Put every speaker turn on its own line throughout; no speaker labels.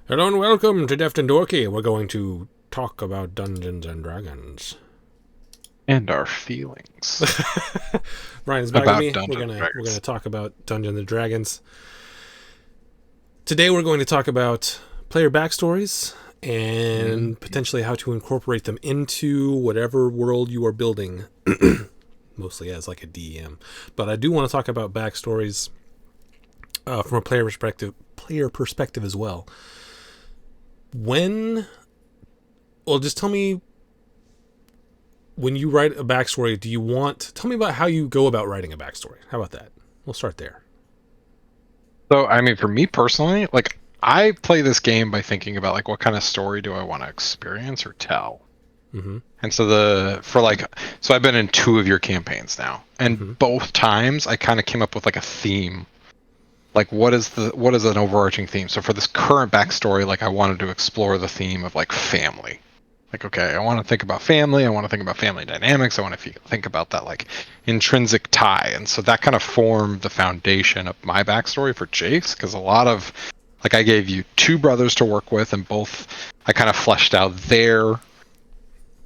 Hello and welcome to Deft and Dorky. We're going to talk about Dungeons and Dragons.
And our feelings
Brian's back with
about
me. We're
Dungeons and
gonna
Dragons.
talk about Dungeons and Dragons. Today we're going to talk about player backstories and potentially how to incorporate them into whatever world you are building, mostly as like a DM. But I do want to talk about backstories from a player perspective as well. Just tell me, when you write a backstory, tell me about how you go about writing a backstory. How about that? We'll start there.
So, I mean, for me personally, like I play this game by thinking about like what kind of story do I want to experience or tell.
Mm-hmm.
And so so I've been in two of your campaigns now, and
Mm-hmm.
both times I kind of came up with like a theme. Like what is an overarching theme? So for this current backstory, like I wanted to explore the theme of like family. Like, okay, I want to think about family. I want to think about family dynamics. I want to think about that like intrinsic tie. And so that kind of formed the foundation of my backstory for Jace, because a lot of like I gave you two brothers to work with, and both I kind of fleshed out their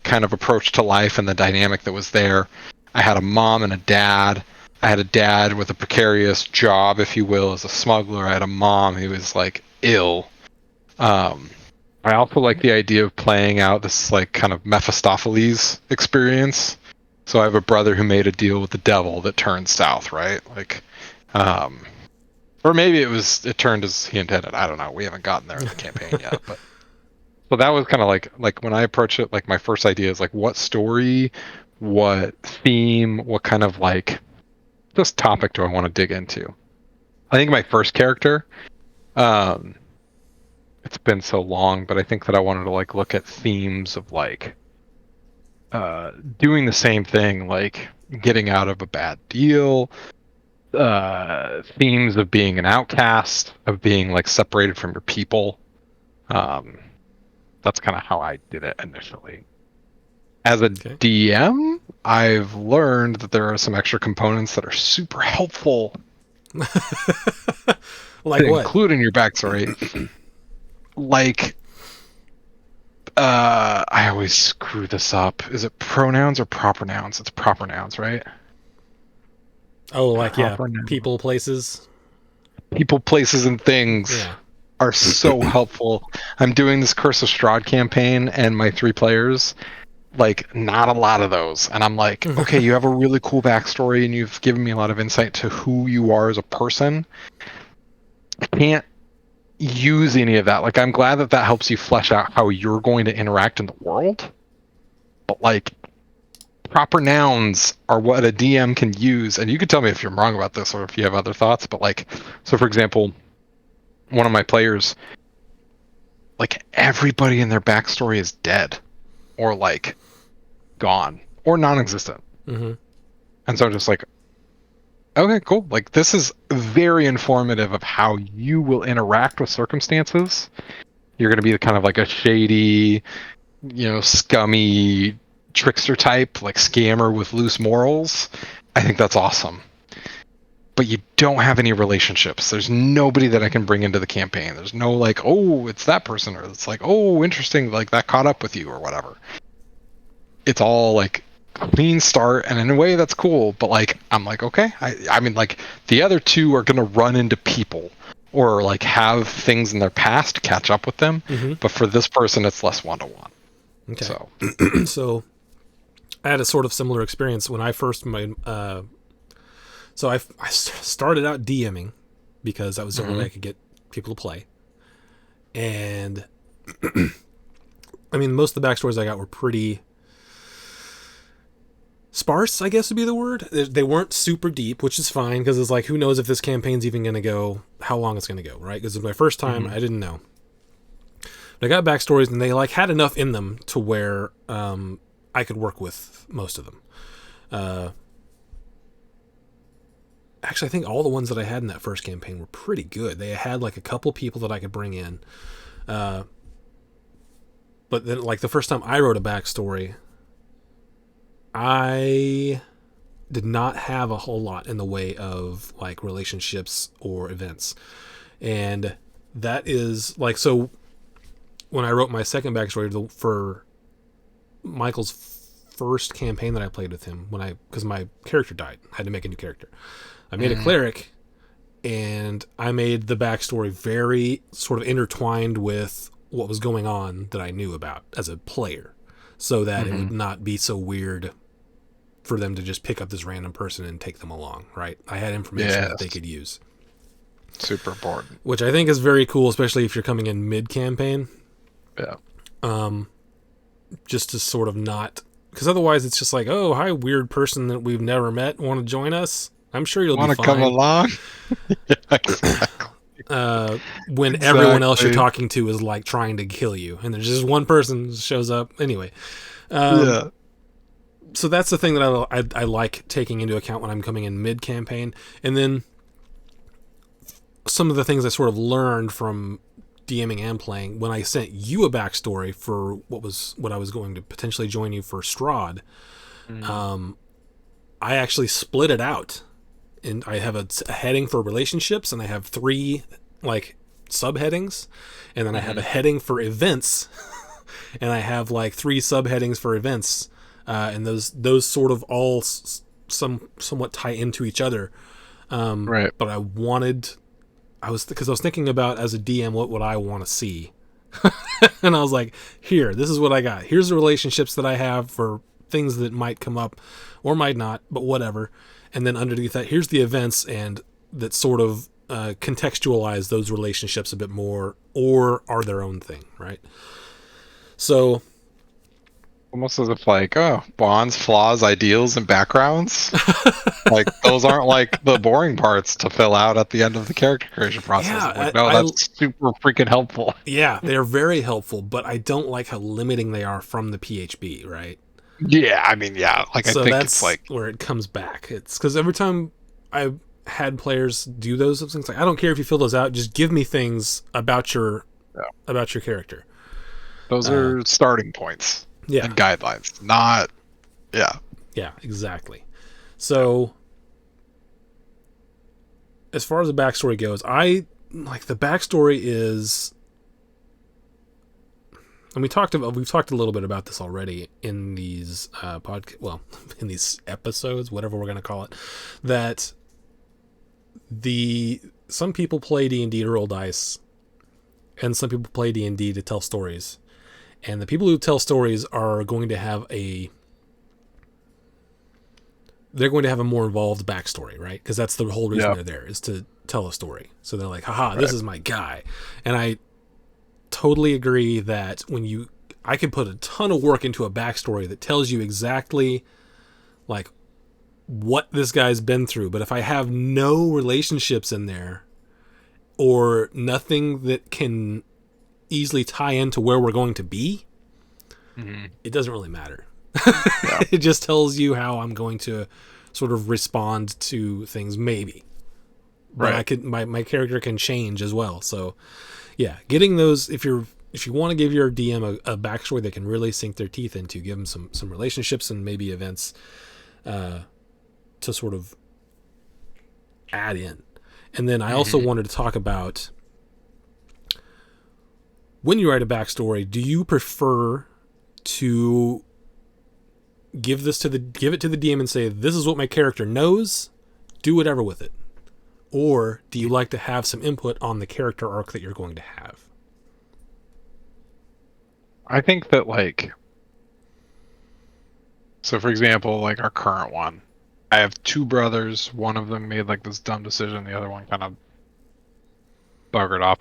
kind of approach to life and the dynamic that was there. I had a mom and a dad. I had a dad with a precarious job, if you will, as a smuggler. I had a mom who was like ill. Um, I also like the idea of playing out this like kind of Mephistopheles experience. So I have a brother who made a deal with the devil that turned south, right? Like, um, or maybe it turned as he intended. I don't know. We haven't gotten there in the campaign yet, but so that was kind of like when I approach it, like my first idea is like what story, what theme, what kind of like this topic do I want to dig into? I think my first character, um, it's been so long, but I think that I wanted to like look at themes of like doing the same thing, like getting out of a bad deal, themes of being an outcast, of being like separated from your people. Um, that's kind of how I did it initially. As a
Okay.
DM, I've learned that there are some extra components that are super helpful
Like
to
what?
include in your backstory. Like, I always screw this up. Is it pronouns or proper nouns? It's proper nouns, right?
Oh, like, yeah,
Proper nouns.
people, places.
People, places, and things
Yeah.
are so helpful. I'm doing this Curse of Strahd campaign, and my three players, like, not a lot of those. And I'm like, okay, you have a really cool backstory, and you've given me a lot of insight to who you are as a person. I can't use any of that. Like, I'm glad that that helps you flesh out how you're going to interact in the world. But, like, proper nouns are what a DM can use. And you can tell me if you're wrong about this or if you have other thoughts. But, like, so for example, one of my players, like everybody in their backstory is dead or like gone or non-existent.
Mm-hmm.
And so I'm just like, okay, cool. Like this is very informative of how you will interact with circumstances. You're going to be kind of like a shady, scummy trickster type, like scammer with loose morals. I think that's awesome. But you don't have any relationships. There's nobody that I can bring into the campaign. There's no like, oh, it's that person, or it's like, oh, interesting, like that caught up with you, or whatever. It's all like clean start, and in a way that's cool. But like, I'm like, okay, I mean, like the other two are gonna run into people or like have things in their past catch up with them.
Mm-hmm.
But for this person, it's less one to one.
Okay.
So,
So I had a sort of similar experience when I first made. So I started out DMing because that was the only way
mhm.
I could get people to play. And I mean, most of the backstories I got were pretty sparse, I guess would be the word. They weren't super deep, which is fine because it's like, who knows if this campaign's even going to go, how long it's going to go, right? Because my first time,
Mhm.
I didn't know. But I got backstories and they like had enough in them to where I could work with most of them. Uh, Actually, I think all the ones that I had in that first campaign were pretty good. They had like a couple people that I could bring in. Uh, but then, like the first time I wrote a backstory, I did not have a whole lot in the way of like relationships or events. And that is like, so when I wrote my second backstory for Michael's first campaign that I played with him, because my character died, I had to make a new character. I made a cleric, and I made the backstory very sort of intertwined with what was going on that I knew about as a player, so that it would not be so weird for them to just pick up this random person and take them along, right? I had information that they could use.
Super important.
Which I think is very cool, especially if you're coming in mid-campaign.
Yeah.
Just to sort of not... Because otherwise it's just like, oh, hi, weird person that we've never met, want to join us? I'm sure you'll be fine.
Want to come along? Yeah, exactly.
When everyone else you're talking to is like trying to kill you, and there's just one person who shows up. Anyway.
Yeah.
So that's the thing that I like taking into account when I'm coming in mid-campaign. And then some of the things I sort of learned from DMing and playing, when I sent you a backstory for what I was going to potentially join you for Strahd, I actually split it out. And I have a heading for relationships, and I have 3 like subheadings, and then I have a heading for events, and I have like 3 subheadings for events, and those sort of all somewhat tie into each other.
Right.
But I was thinking about, as a DM, what would I want to see, and I was like, this is what I got. Here's the relationships that I have for things that might come up or might not, but whatever. And then underneath that, here's the events, and that sort of contextualize those relationships a bit more, or are their own thing, right? So,
almost as if like, oh, bonds, flaws, ideals, and backgrounds. Like those aren't like the boring parts to fill out at the end of the character creation process.
Yeah,
like, no, that's super freaking helpful.
Yeah, they're very helpful, but I don't like how limiting they are from the PHB, right?
Yeah, I mean, yeah. Like, so I think
that's
it's like
where it comes back. It's because every time I had players do those things, like, I don't care if you fill those out, just give me things about your character.
Those are starting points.
Yeah.
And guidelines. Not
Yeah, exactly. So as far as the backstory goes, I like the backstory is, and we've talked a little bit about this already in these in these episodes, whatever we're going to call it, that some people play D&D to roll dice, and some people play D&D to tell stories. And the people who tell stories are going to have a more involved backstory, right? Because that's the whole reason they're there, is to tell a story. So they're like, haha, this is my guy. And I totally agree that I could put a ton of work into a backstory that tells you exactly like what this guy's been through. But if I have no relationships in there, or nothing that can easily tie into where we're going to be, it doesn't really matter. It just tells you how I'm going to sort of respond to things, maybe. Right. But my character can change as well. So yeah, getting those, if you want to give your DM a backstory they can really sink their teeth into, give them some relationships and maybe events to sort of add in. And then I also wanted to talk about, when you write a backstory, do you prefer to give it to the DM and say, this is what my character knows, do whatever with it? Or do you like to have some input on the character arc that you're going to have?
I think that, like, so for example, like our current one, I have 2 brothers. One of them made like this dumb decision. The other one kind of buggered off.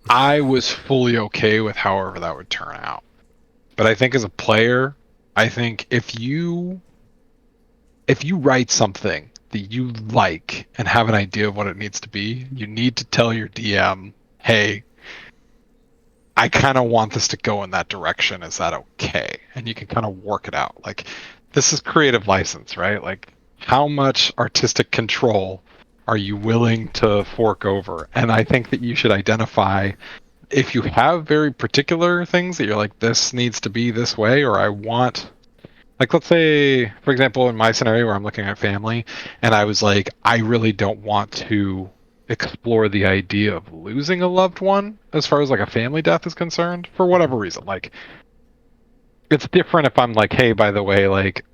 I was fully okay with however that would turn out. But I think as a player, I think if you write something that you like and have an idea of what it needs to be, you need to tell your DM, hey, I kind of want this to go in that direction. Is that okay? And you can kind of work it out. Like, this is creative license, right? Like, how much artistic control are you willing to fork over? And I think that you should identify, if you have very particular things that you're like, this needs to be this way, or I want, like, let's say, for example, in my scenario where I'm looking at family, and I was like, I really don't want to explore the idea of losing a loved one as far as like a family death is concerned for whatever reason. Like it's different if I'm like, hey, by the way, like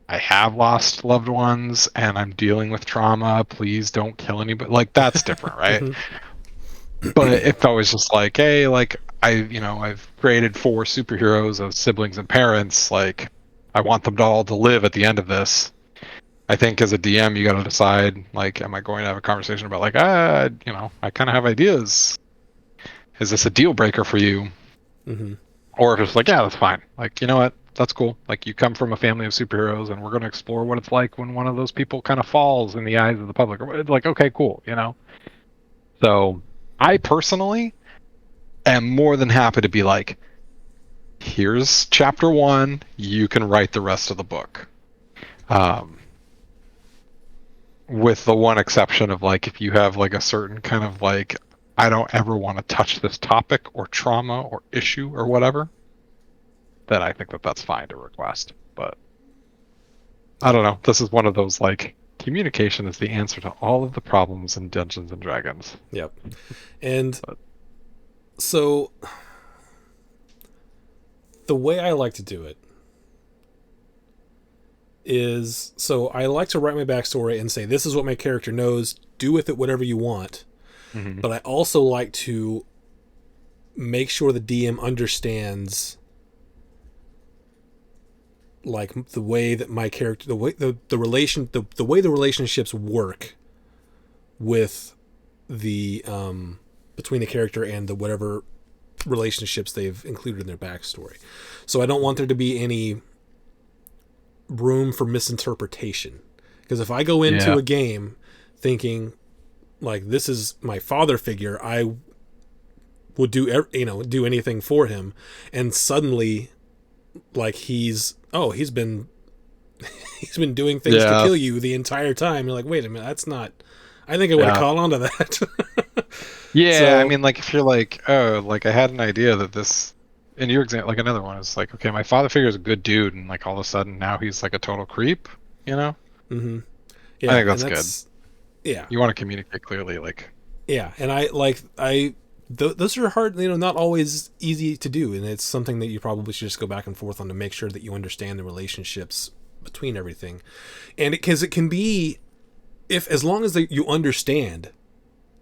I have lost loved ones and I'm dealing with trauma. Please don't kill anybody. Like that's different, right?
Hmm.
But if I was just like, hey, like I've created 4 superheroes of siblings and parents, like I want them to all to live at the end of this. I think as a DM, you got to decide, like, am I going to have a conversation about like, I kind of have ideas. Is this a deal breaker for you?
Hmm.
Or if it's like, yeah, that's fine. Like, you know what? That's cool. Like, you come from a family of superheroes, and we're going to explore what it's like when one of those people kind of falls in the eyes of the public. Like, okay, cool, you know? So, I personally am more than happy to be like, here's chapter 1. You can write the rest of the book. Um, with the one exception of like, if you have like a certain kind of like, I don't ever want to touch this topic or trauma or issue or whatever, then I think that that's fine to request. But I
Yep.
don't know. This is one of those like communication is the answer to all of the problems in Dungeons and Dragons.
Yep. And
But
so the way I like to do it is, so I like to write my backstory and say, this is what my character knows, do with it whatever you want.
mhm.
But I also like to make sure the DM understands like the way that my character, the way the relationships work with the between the character and the whatever relationships they've included in their backstory. So I don't want there to be any room for misinterpretation. Because if I go into
Yeah,
a game thinking like this is my father figure, I would do anything for him, and suddenly like he's been he's been doing things to
yeah,
kill you the entire time. You're like, wait a minute, that's not. I think I would have
yeah,
caught on to that.
yeah. I
So,
mean, like if you're like, oh, like I had an idea that this, in your example, like another one is like, okay, my father figure is a good dude, and like all of a sudden now he's like a total creep. You know,
hmm,
I
yeah,
think
and
that's good.
that's yeah,
You want to communicate clearly, like,
yeah, and those are hard, not always easy to do, and it's something that you probably should just go back and forth on to make sure that you understand the relationships between everything, and because it can be, if as long as you understand,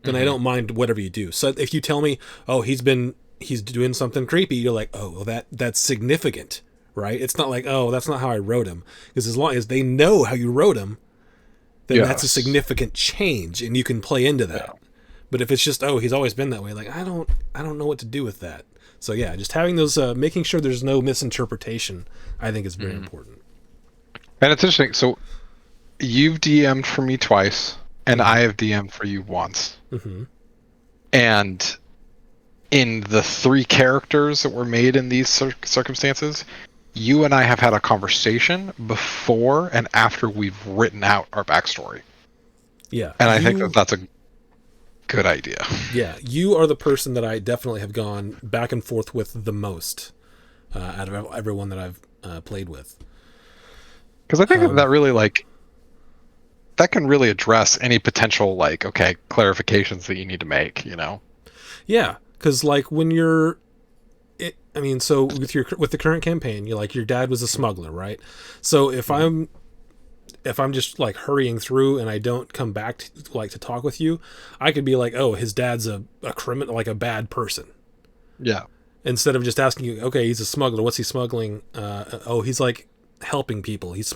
then I
hmm
don't mind whatever you do. So if you tell me, oh, he's doing something creepy, you're like, oh, well, that's significant, right? It's not like, oh, that's not how I wrote him, because as long as they know how you wrote him, then that's a
yes,
significant change, and you can play into that.
yeah.
But if it's just, oh, he's always been that way, like I don't know what to do with that. So yeah, just having those, making sure there's no misinterpretation, I think is very
hmm
important.
And it's interesting. So you've DM'd for me twice, and
Mm-hmm.
I have DM'd for you once.
Mm-hmm.
And in the 3 characters that were made in these circumstances, you and I have had a conversation before and after we've written out our backstory.
Yeah,
And I think that that's a good idea.
you are the person that I definitely have gone back and forth with the most, out of everyone that I've played with.
Because I think that
Um,
really, like, that can really address any potential, like, okay, clarifications that you need to make, you know?
yeah, because like when you're, I mean, so with the current campaign, you're like your dad was a smuggler, right? So
Mhm.
if I'm just like hurrying through and I don't come back to talk with you, I could be like, oh, his dad's a criminal, like a bad person.
Yeah.
Instead of just asking you, okay, he's a smuggler. What's he smuggling? Oh, he's like helping people. He's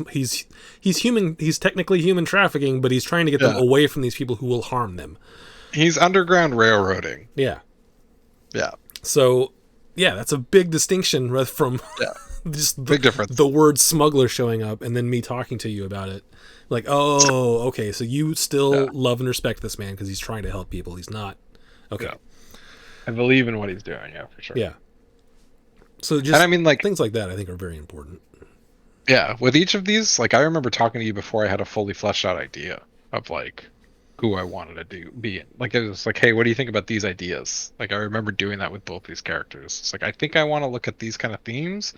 human. He's technically human trafficking, but he's trying to get them
Yeah.
away from these people who will harm them.
He's underground railroading.
Yeah.
Yeah.
So, yeah, that's a big distinction from
Yeah.
just
Big difference.
the word smuggler showing up and then me talking to you about it. Like, oh, okay, so you
Yeah.
still love and respect this man because he's trying to help people. He's not. Okay.
Yeah. I believe in what he's doing, yeah, for sure.
Yeah. So
And I
just
mean, like,
things like that I think are very important.
yeah, with each of these, like, I remember talking to you before I had a fully fleshed out idea of like who I wanted to be in. Like, it was like, hey, what do you think about these ideas? Like, I remember doing that with both these characters. It's like, I think I want to look at these kind of themes,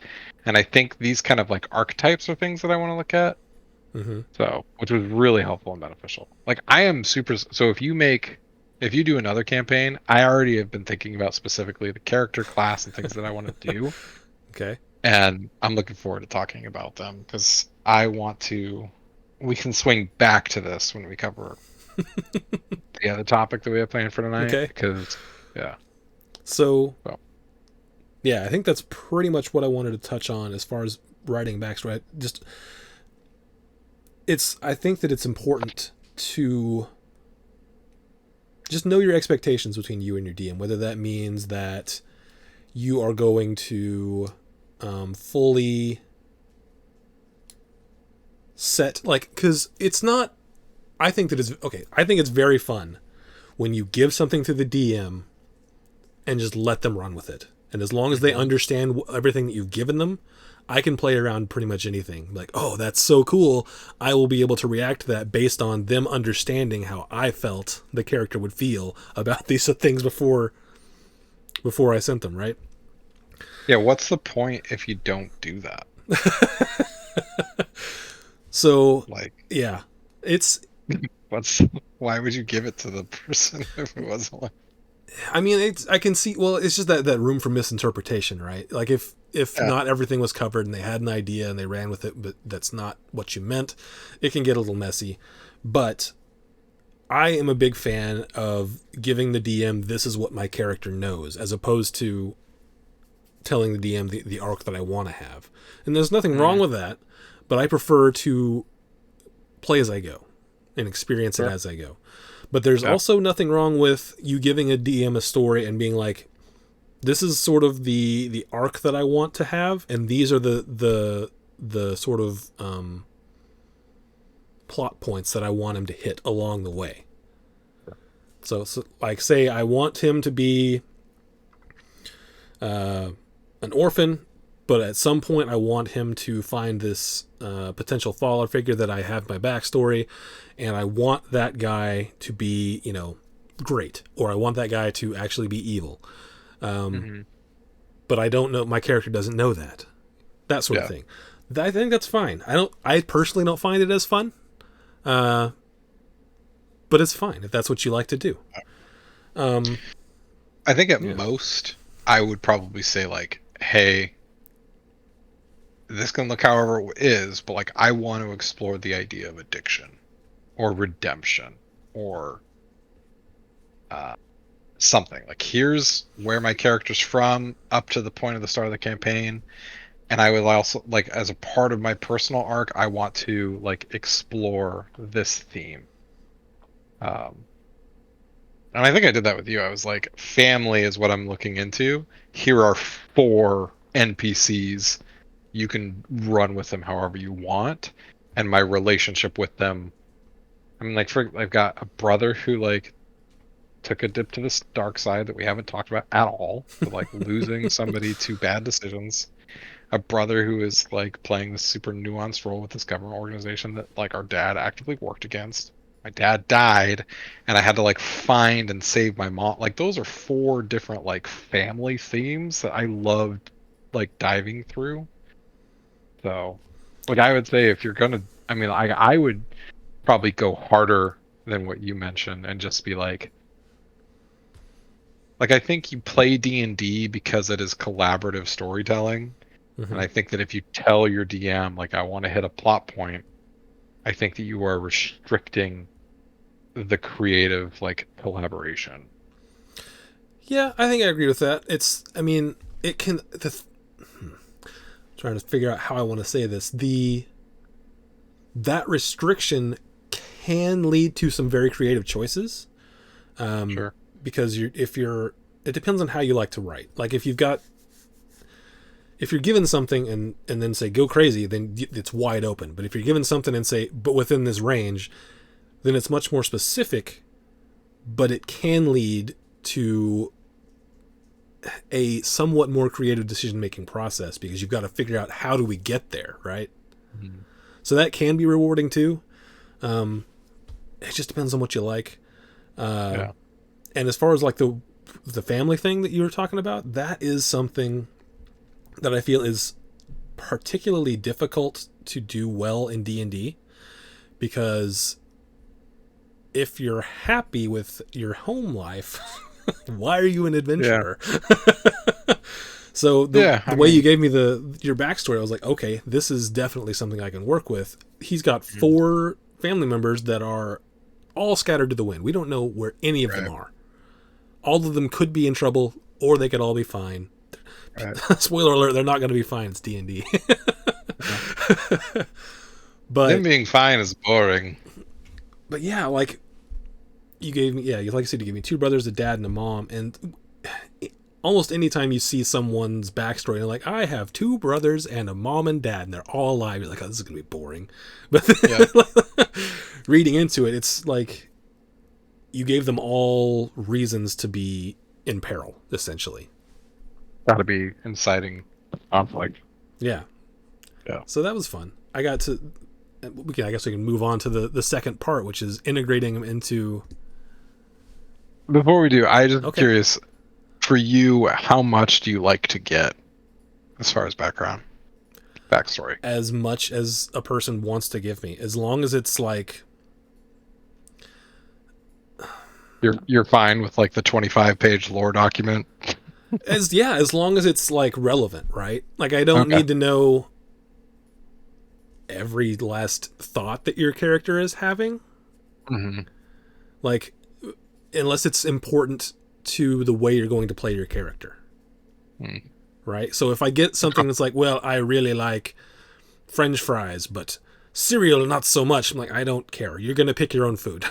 and I think these kind of like archetypes are things that I want to look at.
Hmm.
So, which was really helpful and beneficial. Like, I am super. So, if you make if you do another campaign, I already have been thinking about specifically the character class and things that I want to do,
Okay.
and I'm looking forward to talking about them because I want to. We can swing back to this when we cover the other topic that we have planned for tonight
Okay.
because, yeah.
So
So,
yeah, I think that's pretty much what I wanted to touch on as far as writing backstory. Just it's I think that it's important to just know your expectations between you and your DM, whether that means that you are going to fully set like because it's not. I think that it's okay. I think it's very fun when you give something to the DM and just let them run with it. And as long as they
mhm.
understand everything that you've given them, I can play around pretty much anything. Like, oh, that's so cool. I will be able to react to that based on them understanding how I felt the character would feel about these things before I sent them, right?
Yeah, what's the point if you don't do that?
So,
Like,
yeah, it's.
what's why would you give it to the person if it wasn't like,
I mean, it's. I can see. Well, it's just that room for misinterpretation, right? Like if
yeah,
not everything was covered and they had an idea and they ran with it, but that's not what you meant, it can get a little messy. But I am a big fan of giving the DM this is what my character knows, as opposed to telling the DM the arc that I want to have. And there's nothing wrong
mm,
with that, but I prefer to play as I go and experience it
sure,
as I go. But there's
yeah,
also nothing wrong with you giving a DM a story and being like, this is sort of the arc that I want to have, and these are the sort of plot points that I want him to hit along the way. So like, say I want him to be uh, an orphan, but at some point I want him to find this potential father figure that I have my backstory, and I want that guy to be, great, or I want that guy to actually be evil.
hmm
But I don't know. My character doesn't know that. That sort of
yeah.
thing. I think that's fine. I don't. I personally don't find it as fun, uh, but it's fine if that's what you like to do. Um,
I think at
yeah.
most I would probably say like, hey, this can look however it is, but like I want to explore the idea of addiction or redemption or uh, something. Like here's where my character's from up to the point of the start of the campaign. And I would also like as a part of my personal arc, I want to like explore this theme. Um, and I think I did that with you. I was like, family is what I'm looking into. Here are four NPCs. You can run with them however you want. And my relationship with them, I mean, like, I've got a brother who like took a dip to this dark side that we haven't talked about at all, but like losing somebody to bad decisions. A brother who is like playing this super nuanced role with this government organization that like our dad actively worked against. My dad died, and I had to like find and save my mom. Like those are four different like family themes that I loved like diving through. So, like I would say if you're gonna, I mean, I would probably go harder than what you mentioned and just be like I think you play D&D because it is collaborative storytelling. And
hmm
I think that if you tell your DM, like, I want to hit a plot point, I think that you are restricting the creative, like, collaboration.
Yeah, I think I agree with that. It's. I mean, it can. Trying to figure out how I want to say this. That restriction can lead to some very creative choices.
Sure.
Because if you're, it depends on how you like to write. Like if you're given something and then say go crazy, then it's wide open. But if you're given something and say but within this range, then it's much more specific. But it can lead to a somewhat more creative decision making process because you've got to figure out how do we get there, right?
Mhm.
So that can be rewarding too. It just depends on what you like.
Yeah.
And as far as like the family thing that you were talking about, that is something that I feel is particularly difficult to do well in D&D because if you're happy with your home life, why are you an adventurer? So the way you gave me your backstory, I was like, okay, this is definitely something I can work with. He's got 4 family members that are all scattered to the wind. We don't know where any of them are. All of them could be in trouble, or they could all be fine. Right. Spoiler alert: they're not going to be fine. It's D&D. But
them being fine is boring.
But yeah, like you gave me, like I said, you gave me 2 brothers, a dad, and a mom, and almost anytime you see someone's backstory, and like, I have 2 brothers and a mom and dad, and they're all alive, you're like, oh, this is gonna be boring. But then, reading into it, it's like you gave them all reasons to be in peril, essentially.
Got to be inciting conflict.
Yeah. So that was fun. I guess we can move on to the second part, which is integrating them into.
Before we do, I'm just curious, for you, how much do you like to get as far as backstory?
As much as a person wants to give me, as long as it's like.
You're fine with like the 25-page lore document?
As long as it's like relevant, right? Like I don't need to know every last thought that your character is having.
Mm-hmm.
Like, unless it's important to the way you're going to play your character. Right? So if I get something that's like, well, I really like French fries, but cereal not so much, I'm like, I don't care. You're going to pick your own food.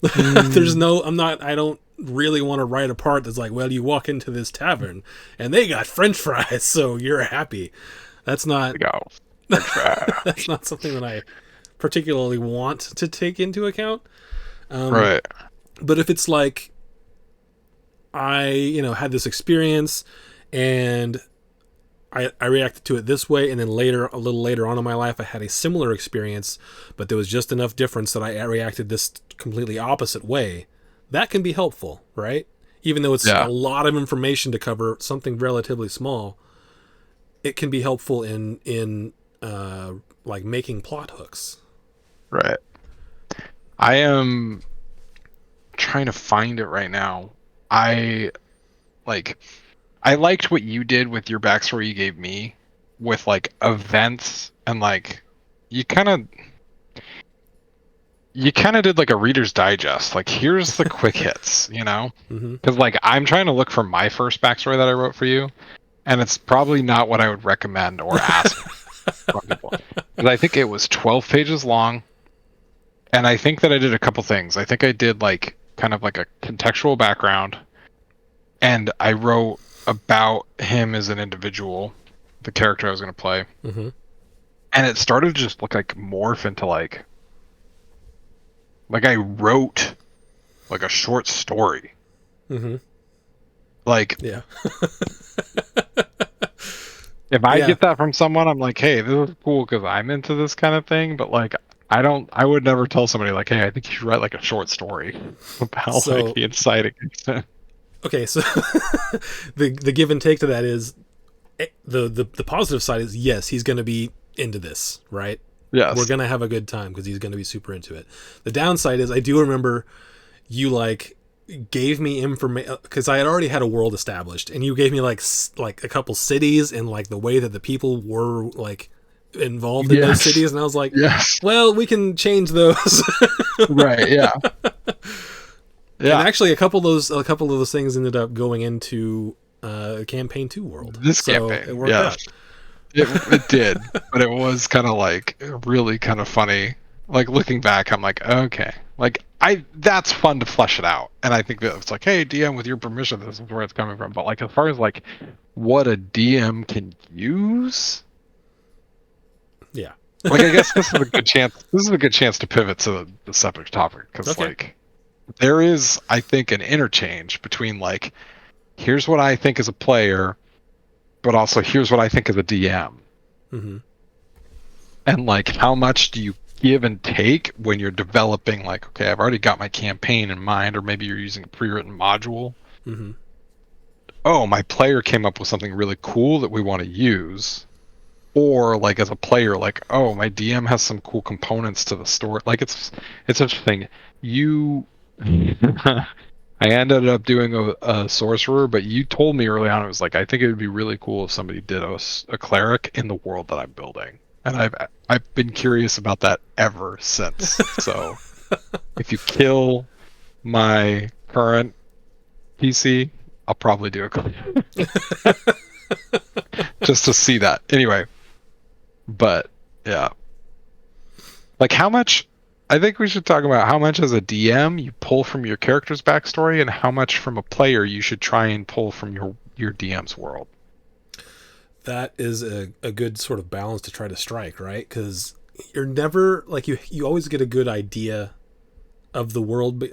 I don't really want to write a part that's like, well, you walk into this tavern and they got French fries, so you're happy. That's not that's not something that I particularly want to take into account.
Right.
But if it's like I, had this experience and I reacted to it this way, and then a little later on in my life, I had a similar experience, but there was just enough difference that I reacted this completely opposite way. That can be helpful, right? Even though it's a lot of information to cover something relatively small, it can be helpful in like making plot hooks.
Right. I am trying to find it right now. I liked what you did with your backstory you gave me with like events, and like you kind of did like a Reader's Digest. Like, here's the quick hits, because like I'm trying to look for my first backstory that I wrote for you, and it's probably not what I would recommend or ask from people. Because I think it was 12 pages long, and I think that I did a couple things. I think I did like kind of like a contextual background, and I wrote about him as an individual, the character I was going to play, and it started to just look like morph into like I wrote like a short story. Like,
yeah.
If I get that from someone, I'm like, hey, this is cool because I'm into this kind of thing. But like, I would never tell somebody like, hey, I think you should write like a short story about like the inciting.
Okay, so the give and take to that is the positive side is, yes, he's going to be into this, right?
Yes,
we're going to have a good time because he's going to be super into it. The downside is, I do remember you like gave me information because I had already had a world established, and you gave me like a couple cities and like the way that the people were like involved in those cities, and I was like, well, we can change those.
Right? Yeah.
Yeah. And actually, a couple of those things ended up going into campaign 2 world.
This campaign,
it worked out.
It did, but it was kind of like really kind of funny. Like, looking back, I'm like, okay, like that's fun to flesh it out, and I think that it's like, hey, DM, with your permission, this is where it's coming from. But like, as far as like what a DM can use,
yeah,
like, I guess this is a good chance. This is a good chance to pivot to the subject topic, because like there is, I think, an interchange between like, here's what I think as a player, but also here's what I think as a DM. And like, how much do you give and take when you're developing, like, okay, I've already got my campaign in mind, or maybe you're using a pre-written module. Oh, my player came up with something really cool that we want to use, or like as a player, like, oh, my DM has some cool components to the story. Like it's interesting. You I ended up doing a sorcerer, but you told me early on, it was like, I think it would be really cool if somebody did a cleric in the world that I'm building. And I've been curious about that ever since. So if you kill my current PC, I'll probably do a cleric just to see that. Anyway, but yeah. Like how much I think we should talk about how much as a DM you pull from your character's backstory and how much from a player you should try and pull from your DM's world.
That is a good sort of balance to try to strike, right? Because you're never like you always get a good idea of the world.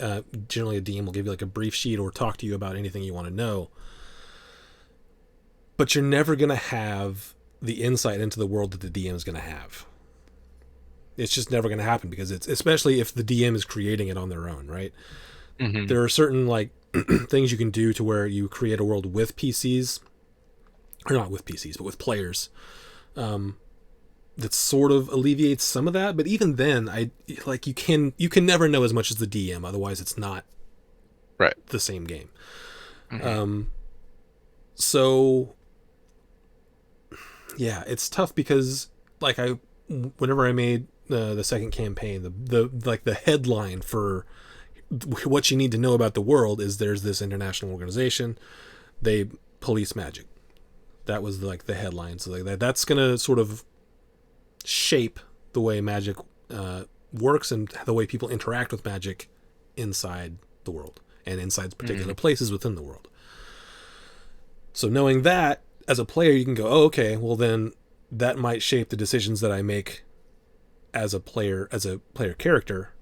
Generally, a DM will give you like a brief sheet or talk to you about anything you want to know, but you're never gonna have the insight into the world that the DM is gonna have. It's just never gonna happen because it's especially if the DM is creating it on their own, right?
Mm-hmm.
There are certain like things you can do to where you create a world with PCs, or not with PCs, but with players. That sort of alleviates some of that, but even then, I like you can never know as much as the DM. Otherwise, it's not
Right.
the same game.
Mm-hmm.
So yeah, it's tough because like whenever I made the second campaign, the like the headline for what you need to know about the world is there's this international organization, they police magic. That was like the headline. So like that's gonna sort of shape the way magic works and the way people interact with magic inside the world and inside particular places within the world. So knowing that as a player, you can go, oh, okay, well then that might shape the decisions that I make as a player character,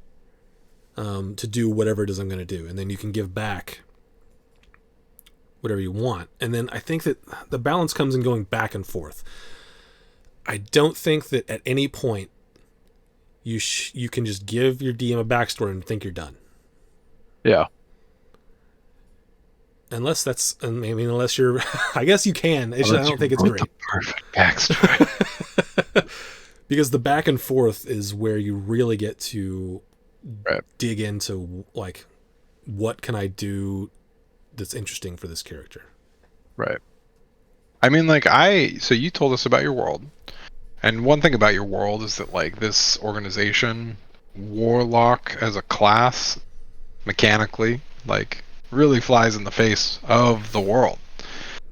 to do whatever it is I'm going to do, and then you can give back whatever you want. And then I think that the balance comes in going back and forth. I don't think that at any point you can just give your DM a backstory and think you're done.
Yeah.
Unless that's, I mean, unless you're, I guess you can. It's just, I don't think it's
The
great.
perfect backstory.
Because the back and forth is where you really get to
Right.
dig into like, what can I do that's interesting for this character?
Right. I mean, like so you told us about your world, and one thing about your world is that like this organization, Warlock as a class, mechanically, like really flies in the face of the world.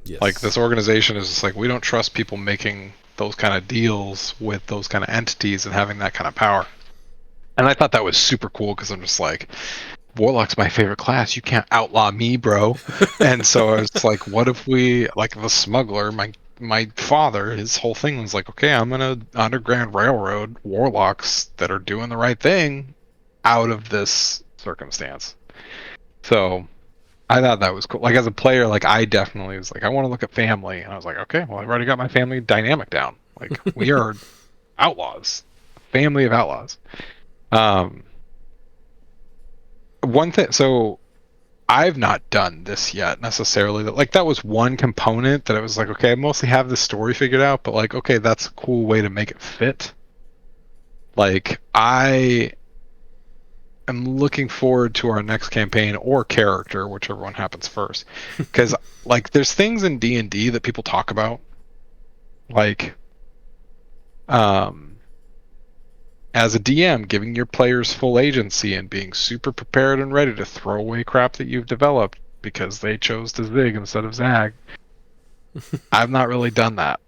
Yes.
Like this organization is just like, we don't trust people making those kind of deals with those kind of entities and having that kind of power. And I thought that was super cool because I'm just like, Warlock's my favorite class. You can't outlaw me, bro. And so I was like, what if we, like the smuggler, my father, his whole thing was like, okay, I'm gonna underground railroad warlocks that are doing the right thing out of this circumstance. So I thought that was cool. Like as a player, like I definitely was like, I want to look at family, and I was like, okay, well I've already got my family dynamic down. Like we are outlaws, family of outlaws. Um, one thing, so I've not done this yet necessarily. Like that was one component that I was like, okay, I mostly have the story figured out, but like, okay, that's a cool way to make it fit. Like I am looking forward to our next campaign or character, whichever one happens first, because like there's things in D&D that people talk about, like as a DM, giving your players full agency and being super prepared and ready to throw away crap that you've developed because they chose to zig instead of zag. I've not really done that,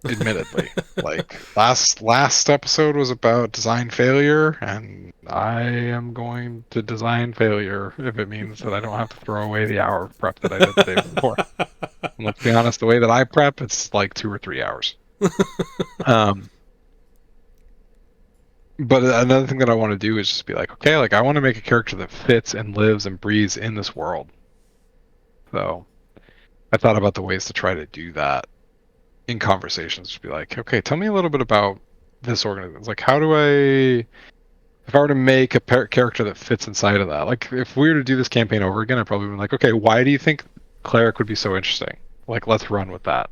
admittedly. Like last episode was about design failure, and I am going to design failure if it means that I don't have to throw away the hour of prep that I did the day before. And let's be honest, the way that I prep, it's like 2 or 3 hours. But another thing that I want to do is just be like, okay, like I want to make a character that fits and lives and breathes in this world. So I thought about the ways to try to do that in conversations. Just be like, okay, tell me a little bit about this organization. Like, how do I, if I were to make a character that fits inside of that, like if we were to do this campaign over again, I'd probably be like, okay, why do you think cleric would be so interesting? Like, let's run with that.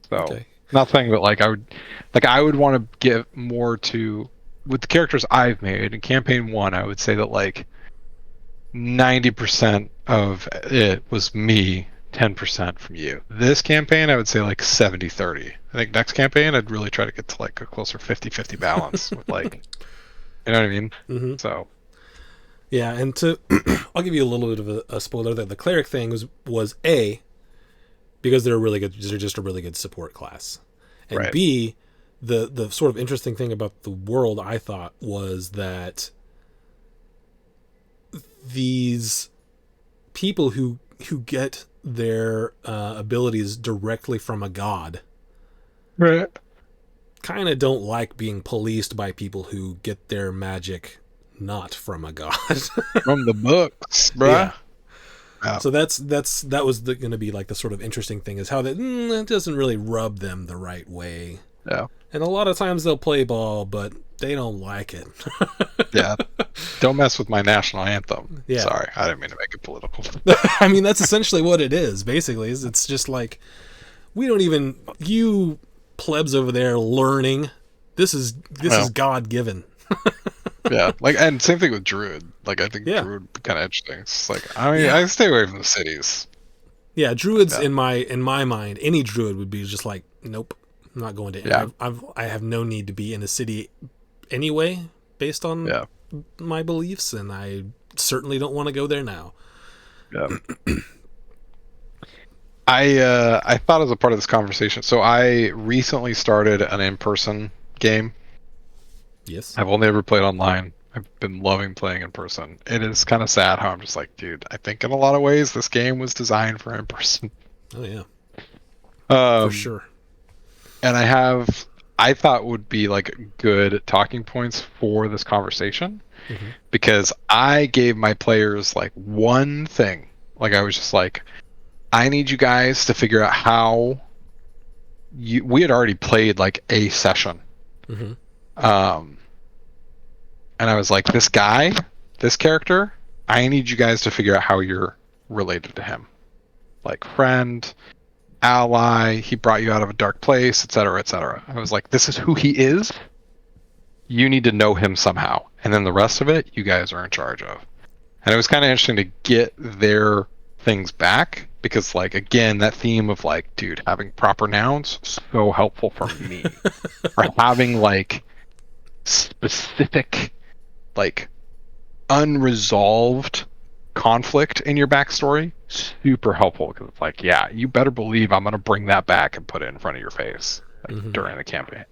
So.
Okay.
Nothing, but I would want to give more to with the characters I've made in campaign 1. I would say that like 90% of it was me, 10% from you. This campaign, I would say like 70-30. I think next campaign, I'd really try to get to like a closer 50-50 balance with like, you know what I mean?
Mm-hmm.
So,
Yeah, and to I'll give you a little bit of a spoiler that the cleric thing was A, because they're just a really good support class, and
right.
B, the sort of interesting thing about the world I thought was that these people who get their abilities directly from a god
Right.
kind of don't like being policed by people who get their magic not from a god.
From the books,
Yeah.
bruh. Yeah.
So that was going to be like the sort of interesting thing is how that doesn't really rub them the right way.
Yeah.
And a lot of times they'll play ball, but they don't like it.
Yeah. Don't mess with my national anthem.
Yeah.
Sorry, I didn't mean to make it political.
I mean, that's essentially what it is, basically. Is it's just like, we don't even, you plebs over there learning, this is
Well,
God given.
yeah, like, and same thing with Druid. Like, I think
Yeah.
Druid would be kind of interesting. It's like, I mean,
Yeah.
I stay away from the cities.
Yeah, druids
Yeah.
in my mind, any druid would be just like, nope, I'm not going to.
Yeah.
I have no need to be in a city anyway, based on
Yeah.
my beliefs, and I certainly don't want to go there now.
Yeah. I thought as a part of this conversation. So I recently started an in-person game.
Yes.
I've only ever played online. I've been loving playing in person. It is kind of sad how I'm just like, dude, I think in a lot of ways this game was designed for in person.
Oh yeah,
Um,
for sure.
And I thought would be like good talking points for this conversation
Mm-hmm.
because I gave my players like one thing. Like I was just like, I need you guys to figure out how we had already played like a session.
Mm-hmm.
And I was like, this character, I need you guys to figure out how you're related to him. Like friend, ally, he brought you out of a dark place, etc., etc. I was like, this is who he is. You need to know him somehow. And then the rest of it, you guys are in charge of. And it was kind of interesting to get their things back because, like, again, that theme of, like, dude, having proper nouns, so helpful for me. Or having, like, specific, like, unresolved conflict in your backstory, super helpful because it's like, yeah, you better believe I'm going to bring that back and put it in front of your face during the campaign.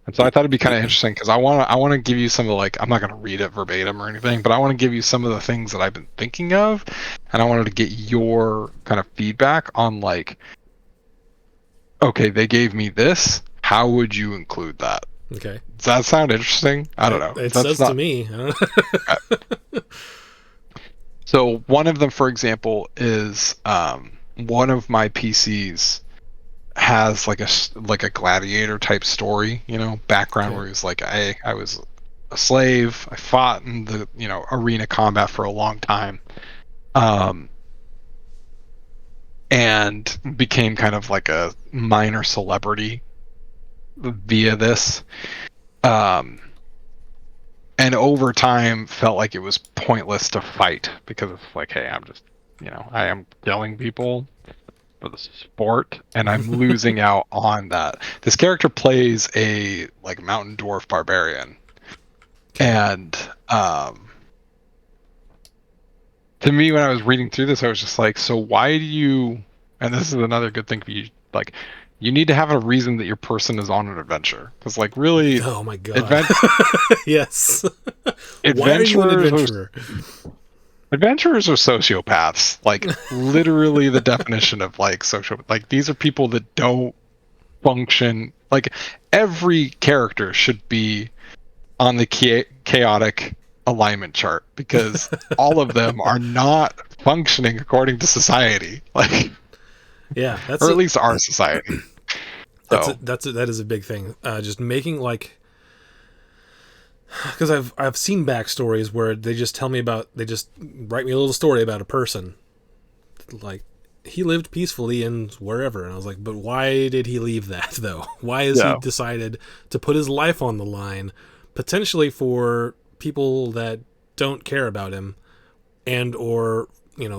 And so I thought it'd be kind of interesting because I want to give you some of the, like, I'm not going to read it verbatim or anything, but I want to give you some of the things that I've been thinking of, and I wanted to get your kind of feedback on, like, okay, they gave me this, how would you include that?
Okay.
Does that sound interesting? I don't know.
It says to me. I don't know.
So one of them, for example, is one of my PCs has like a gladiator type story, background. Okay. Where he's like, I was a slave, I fought in the arena combat for a long time, and became kind of like a minor celebrity via this, and over time felt like it was pointless to fight because it's like, hey, I'm just, I am killing people for the sport, and I'm losing out on that. This character plays a like mountain dwarf barbarian, and to me, when I was reading through this, I was just like, so why do you? And this is another good thing for you, like, you need to have a reason that your person is on an adventure, because, like, really,
oh my god, yes,
why are you an adventurer? Adventurers are sociopaths, like literally the definition of like social. Like these are people that don't function. Like every character should be on the chaotic alignment chart because all of them are not functioning according to society. Like,
yeah,
or at least our society. So
that is a big thing. Just making like. Because I've seen backstories where they just tell me about, they just write me a little story about a person, like, he lived peacefully and wherever. And I was like, but why did he leave that though? Why has he
Yeah.
decided to put his life on the line, potentially for people that don't care about him, and or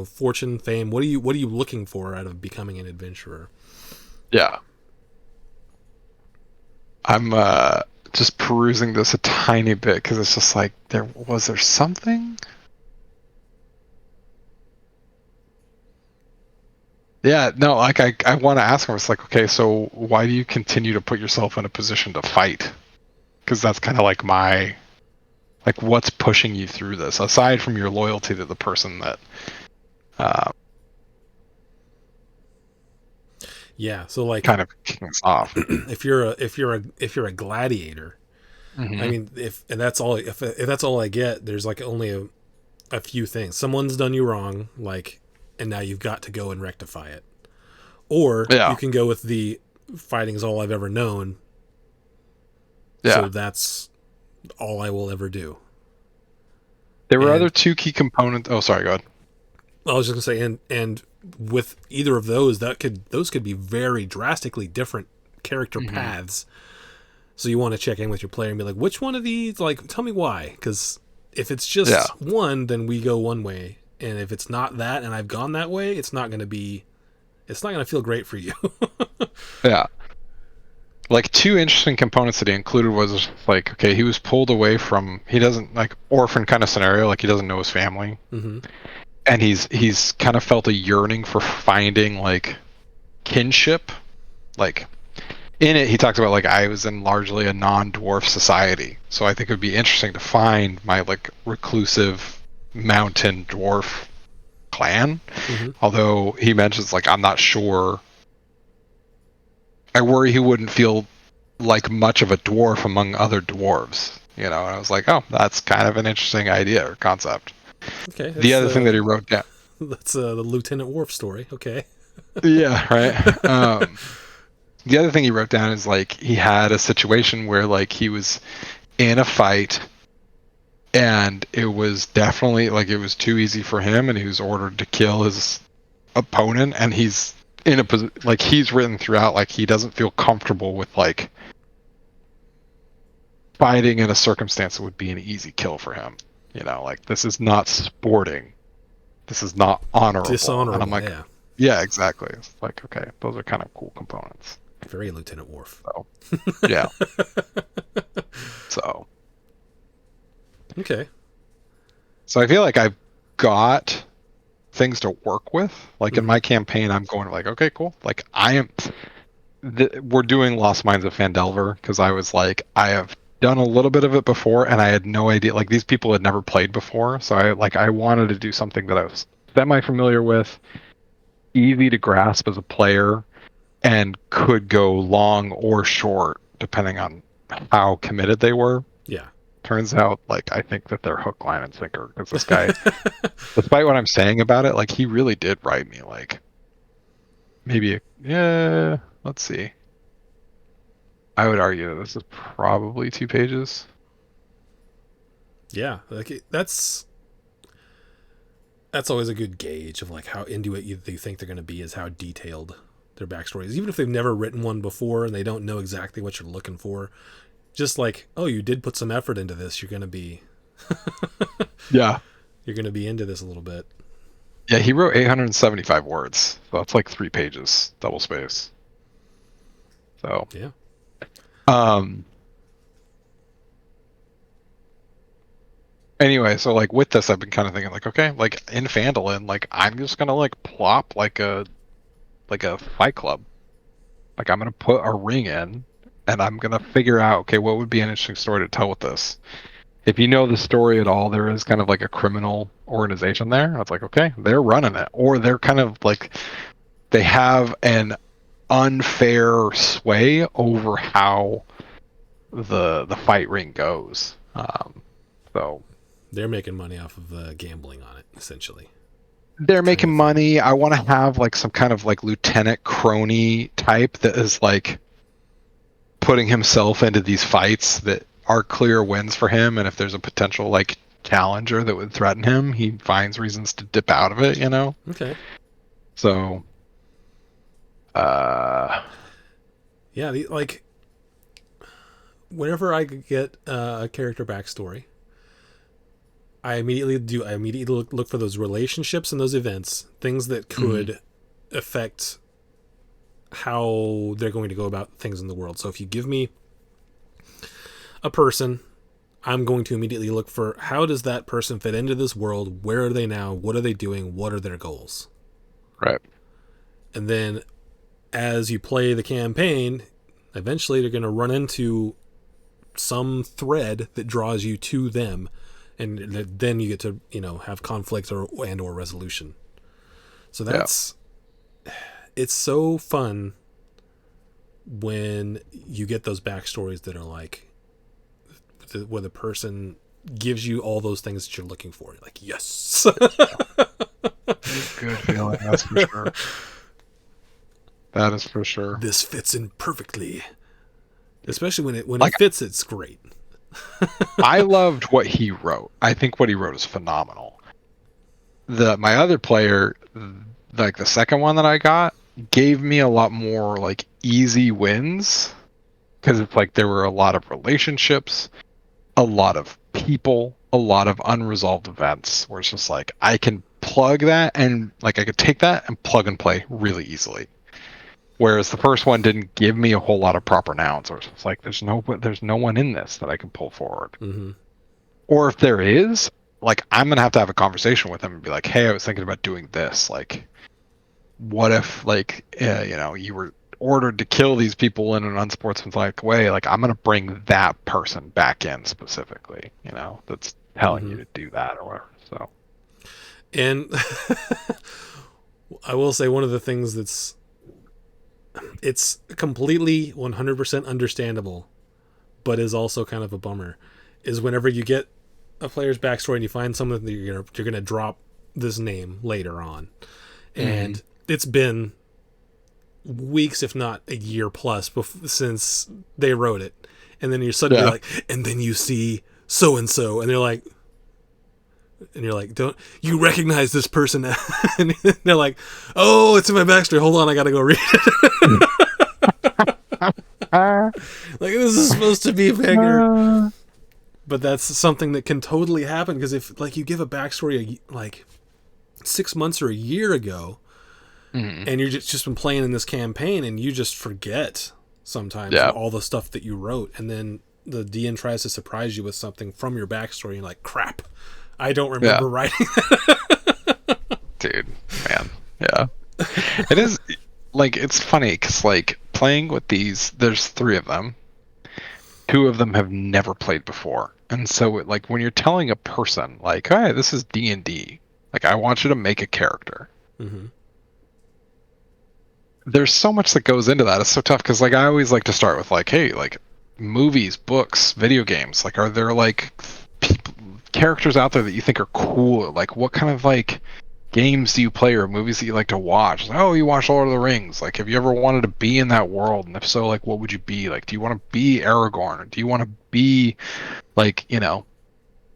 fortune, fame? What are you looking for out of becoming an adventurer?
Yeah. I'm just perusing this a tiny bit because it's just like there something. Yeah, no, like I want to ask him. It's like, okay, so why do you continue to put yourself in a position to fight? Because that's kind of like what's pushing you through this, aside from your loyalty to the person that, uh,
Yeah, so like
kind of kicking us off.
if you're a gladiator, I
Hmm.
mean, if that's all I get, there's like only a few things. Someone's done you wrong, like, and now you've got to go and rectify it. Or
Yeah,
you can go with the fighting is all I've ever known,
yeah.
so that's all I will ever do.
There were other
And
two key components. Oh, sorry, go ahead.
I was just gonna say, and with either of those, those could be very drastically different character
Hmm.
paths. So you want to check in with your player and be like, which one of these? Like, tell me why. Because if it's
Yeah,
just one, then we go one way, and if it's not that, and I've gone that way, it's not gonna be. It's not gonna feel great for you.
yeah. Like two interesting components that he included was like, okay, he was pulled away from. He doesn't like orphan kind of scenario. Like he doesn't know his family,
Mm-hmm.
and he's kind of felt a yearning for finding like kinship. Like in it, he talks about like I was in largely a non-dwarf society, so I think it would be interesting to find my like reclusive mountain dwarf clan.
Mm-hmm.
Although he mentions like I'm not sure. I worry he wouldn't feel like much of a dwarf among other dwarves. And I was like, oh, that's kind of an interesting idea or concept.
Okay,
The
that's
other thing that he wrote down,
that's the Lieutenant Worf story. Okay.
yeah, right. The other thing he wrote down is like he had a situation where like he was in a fight and it was definitely like it was too easy for him and he was ordered to kill his opponent and he's in a like he's written throughout like he doesn't feel comfortable with like fighting in a circumstance that would be an easy kill for him. Like this is not sporting. This is not honorable. And I'm
Dishonorable.
like,
Yeah.
yeah, exactly. It's like, okay, those are kind of cool components.
Very Lieutenant Worf.
So, yeah. So,
Okay.
so I feel like I've got things to work with. Like in
Mm-hmm.
my campaign, I'm going like, okay, cool. Like we're doing Lost Mines of Phandelver because I was like, I have done a little bit of it before and I had no idea. Like these people had never played before, so I wanted to do something that I was semi familiar with, easy to grasp as a player, and could go long or short depending on how committed they were.
Yeah.
Turns out, like I think that they're hook, line, and sinker because this guy, despite what I'm saying about it, like he really did write me like maybe yeah. Let's see. I would argue that this is probably 2 pages.
Yeah. Like that's always a good gauge of like how into it you think they're going to be is how detailed their backstory is. Even if they've never written one before and they don't know exactly what you're looking for, just like, oh, you did put some effort into this.
Yeah.
You're gonna be into this a little bit.
Yeah, he wrote 875 words. So that's like 3 pages, double space. So,
Yeah.
um, anyway, so like with this, I've been kind of thinking like, okay, like in Phandalin, like I'm just gonna like plop like a fight club. Like I'm gonna put a ring in, and I'm gonna figure out, okay, what would be an interesting story to tell with this. If you know the story at all, there is kind of like a criminal organization there. I was like, okay, they're running it, or they're kind of like they have an unfair sway over how the fight ring goes. So
They're making money off of gambling on it, essentially.
they're
Kind
making
of thing.
money. I want to have like some kind of like lieutenant crony type that is like putting himself into these fights that are clear wins for him, and if there's a potential like challenger that would threaten him, he finds reasons to dip out of it.
Okay.
So Uh,
Yeah, like whenever I get a character backstory, I immediately look for those relationships and those events, things that
mhm.
could affect how they're going to go about things in the world. So if you give me a person, I'm going to immediately look for how does that person fit into this world? Where are they now? What are they doing? What are their goals?
Right.
And then as you play the campaign, eventually they're going to run into some thread that draws you to them, and then you get to have conflict or resolution. So
Yeah.
it's so fun when you get those backstories that are like where the person gives you all those things that you're looking for. You're like, yes.
Good feeling, that's for sure. That is for sure.
This fits in perfectly. Especially when it
Like,
fits, it's great.
I loved what he wrote. I think what he wrote is phenomenal. My other player, like the second one that I got, gave me a lot more like easy wins because it's like there were a lot of relationships, a lot of people, a lot of unresolved events where it's just like I can plug that and like I could take that and plug and play really easily. Whereas the first one didn't give me a whole lot of proper nouns, or it's like there's no one in this that I can pull forward.
Mm-hmm.
Or if there is, like I'm gonna have to have a conversation with him and be like, hey, I was thinking about doing this. Like, what if like you were ordered to kill these people in an unsportsmanlike way? Like I'm gonna bring that person back in specifically. That's telling
Mm-hmm.
you to do that or whatever. So
And I will say one of the things it's completely 100% understandable, but is also kind of a bummer, is whenever you get a player's backstory and you find someone that you're gonna drop this name later on,
mm-hmm.
and it's been weeks, if not a year plus, since they wrote it, and then you're suddenly
Yeah.
like, and then you see so and so, and they're like, and you're like, don't you recognize this person? And they're like, oh, it's in my backstory. Hold on, I gotta go read it. Like this is supposed to be bigger, but that's something that can totally happen because if like you give a backstory like 6 months or a year ago,
Mhm.
and you're just been playing in this campaign, and you just forget sometimes
Yeah.
all the stuff that you wrote, and then the DN tries to surprise you with something from your backstory, and you're like, crap, I don't
Yeah.
remember writing.
Dude, man. Yeah. It is like it's funny because like playing with these, there's three of them. Two of them have never played before, and so like when you're telling a person like, "Hey, this is D&D. Like I want you to make a character."
Mm-hmm.
There's so much that goes into that. It's so tough because like I always like to start with like, "Hey, like movies, books, video games. Like, are there like people, characters out there that you think are cool? Like, what kind of like games do you play or movies that you like to watch? Like, oh, you watch Lord of the Rings. Like, have you ever wanted to be in that world? And if so, like, what would you be? Like, do you want to be Aragorn? Or do you want to be like, kind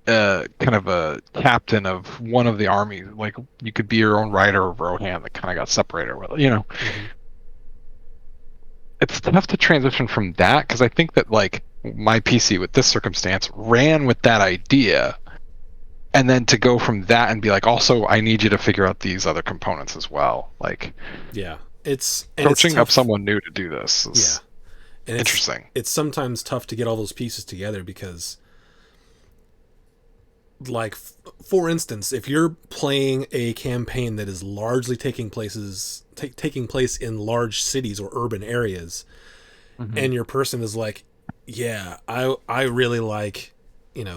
of a captain of one of the armies? Like, you could be your own writer of Rohan that kind of got separated with,
Mm-hmm.
It's tough to transition from that because I think that like my PC with this circumstance ran with that idea and then to go from that and be like, also, I need you to figure out these other components as well. Like
Yeah, it's
coaching up
tough.
someone new to do this
Yeah,
is
and
interesting.
it's sometimes tough to get all those pieces together because like for instance, if you're playing a campaign that is largely taking place in large cities or urban areas,
Mm-hmm.
and your person is like, yeah, I really like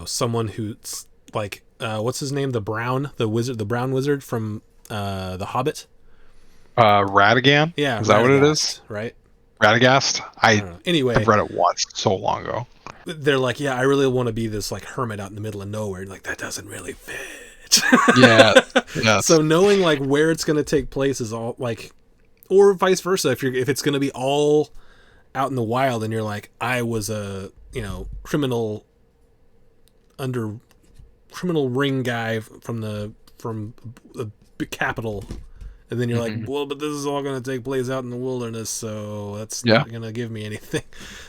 someone who's like what's his name, the brown wizard from the Hobbit.
Radigan,
Yeah,
is that what it is?
Radagast, right?
Radagast.
I
I
don't know. Anyway,
have read it once so long ago.
they're like, yeah, I really want to be this like hermit out in the middle of nowhere. Like that doesn't really fit.
Yeah. Yes.
So knowing like where it's going to take place is all like, or vice versa. If it's going to be all out in the wild, and you're like, I was a under criminal ring guy from the capital, And then you're like,
Hmm.
well, but this is all going to take place out in the wilderness, so that's
Yeah.
not going to give me anything.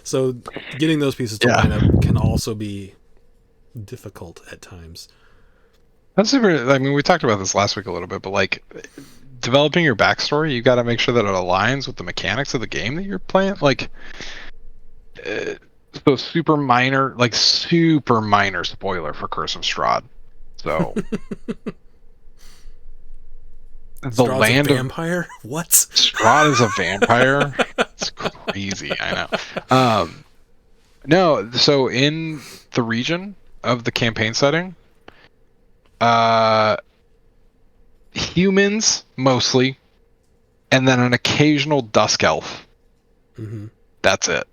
So getting those pieces to
Yeah.
line up can also be difficult at times.
That's super. I mean, we talked about this last week a little bit, but like developing your backstory, you got to make sure that it aligns with the mechanics of the game that you're playing. Like, uh, so super minor spoiler for Curse of Strahd. So the
Strahd's a
land of
vampire? What?
Strahd is a vampire. It's crazy. I know. No, so in the region of the campaign setting, uh, humans mostly, and then an occasional dusk elf.
Mm-hmm.
That's it.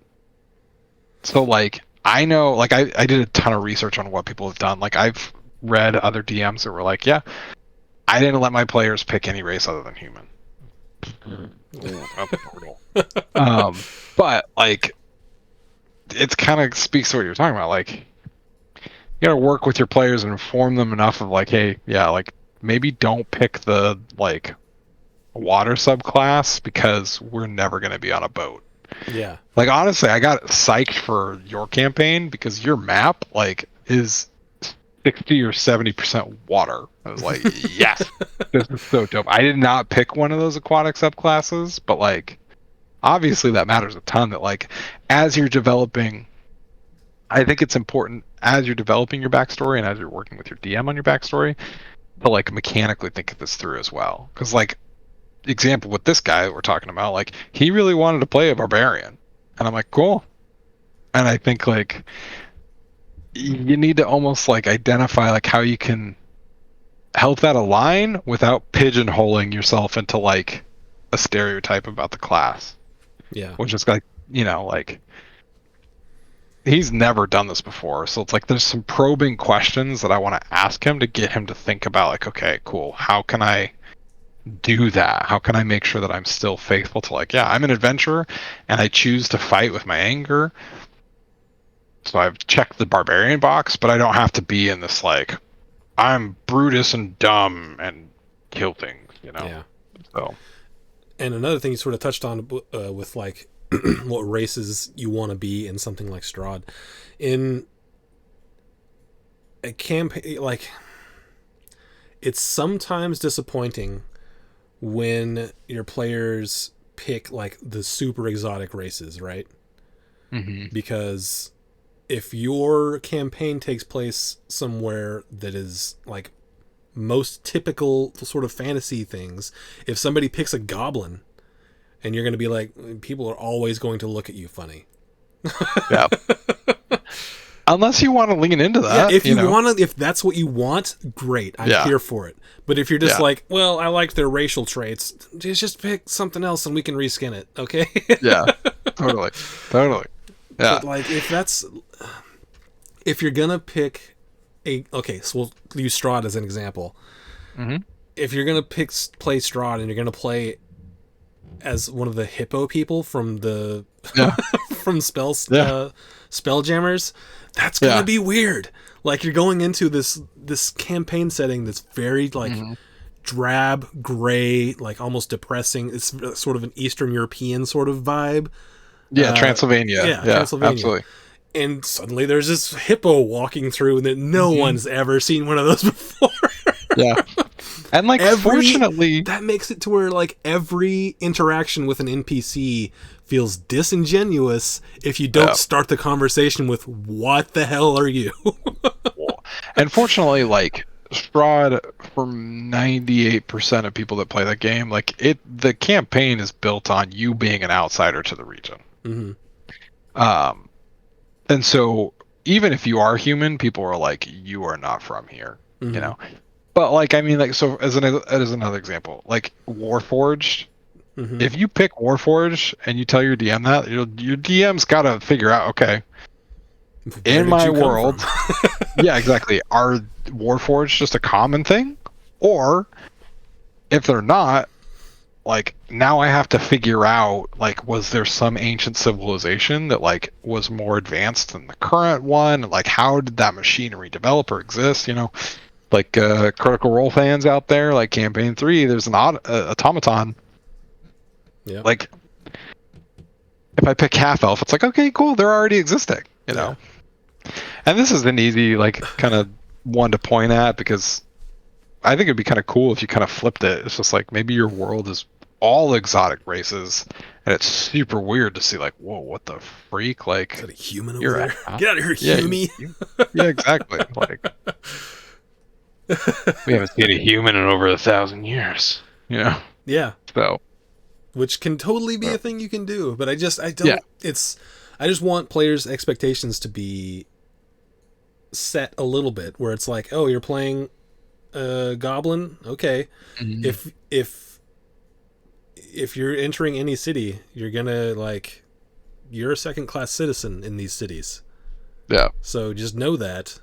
So like I know, like I did a ton of research on what people have done. Like I've read other DMs that were like, yeah, I didn't let my players pick any race other than human. That's brutal. But like it's kind of speaks to what you're talking about. Like you gotta work with your players and inform them enough of like, hey, yeah, like maybe don't pick the like water subclass because we're never gonna be on a boat.
Yeah.
Like honestly, I got psyched for your campaign because your map like is 60 or 70% water. I was like, yes, this is so dope. I did not pick one of those aquatic subclasses, but like obviously that matters a ton that like as you're developing I think it's important as you're developing your backstory and as you're working with your DM on your backstory to like mechanically think this through as well. Because like example with this guy that we're talking about, like he really wanted to play a barbarian, and I'm like, cool. And I think like you need to almost like identify like how you can help that align without pigeonholing yourself into like a stereotype about the class,
Yeah.
which is like like he's never done this before, so it's like there's some probing questions that I want to ask him to get him to think about like, okay, cool, how can I do that? How can I make sure that I'm still faithful to like, yeah, I'm an adventurer and I choose to fight with my anger, so I've checked the barbarian box, but I don't have to be in this like I'm Brutus and dumb and kill things.
Yeah.
So
And another thing you sort of touched on with like what races you want to be in something like Strahd. In a campaign, like, it's sometimes disappointing when your players pick like the super exotic races, right?
mhm.
Because if your campaign takes place somewhere that is like most typical sort of fantasy things, if somebody picks a goblin and you're going to be like, people are always going to look at you funny.
Yeah. Unless you want to lean into
Yeah,
that,
if you want to, if that's what you want, great, I'm
Yeah.
here for it. But if you're just
Yeah.
like, well, I like their racial traits, just pick something else and we can reskin it, okay?
Yeah. Totally. Totally. Yeah.
But like, if you're gonna pick okay, so we'll use Strahd as an example.
Mhm.
If you're gonna play Strahd and you're gonna play as one of the hippo people from the
Yeah.
from
Yeah.
Spelljammers, that's gonna
Yeah.
be weird. Like you're going into this campaign setting that's very like
Mhm.
drab, gray, like almost depressing. It's sort of an Eastern European sort of vibe.
Yeah, Transylvania.
Yeah,
Yeah,
Transylvania.
absolutely.
And suddenly there's this hippo walking through, and that no
Mhm.
one's ever seen one of those before.
Yeah. And like fortunately,
That makes it to where like every interaction with an NPC feels disingenuous if you don't
Yeah.
start the conversation with "What the hell are you?"
and fortunately, like Strahd, for 98% of people that play that game, like the campaign is built on you being an outsider to the region.
Mm-hmm.
And so even if you are human, people are like, you are not from here,
Mm-hmm.
you know. But like, I mean, like, so as another example, like Warforged.
Mm-hmm.
If you pick Warforged and you tell your DM that, your DM's got to figure out, okay,
Where
in
did
my
you come
world,
from?
yeah, exactly. Are Warforged just a common thing? Or if they're not, like now I have to figure out like was there some ancient civilization that like was more advanced than the current one? Like how did that machinery develop or exist? like Critical Role fans out there, like Campaign 3, there's an automaton.
Yeah.
Like, if I pick half elf, it's like, okay, cool, they're already existing, you
Yeah.
know. And this is an easy, like, kind of one to point at, because I think it'd be kind of cool if you kind of flipped it. It's just like maybe your world is all exotic races, and it's super weird to see, like, whoa, what the freak?
Is
Like,
that a human over
you're
there? Get out of here,
yeah,
Humi.
yeah, exactly. Like, we haven't seen a human in over 1,000 years, you know.
Yeah.
So,
Which can totally be a thing you can do, but I
yeah,
don't, I just want players' expectations to be set a little bit, where it's like, oh, you're playing a goblin? Okay.
Mhm.
If you're entering any city, you're gonna, like, you're a second class citizen in these cities.
yeah,
So just know that,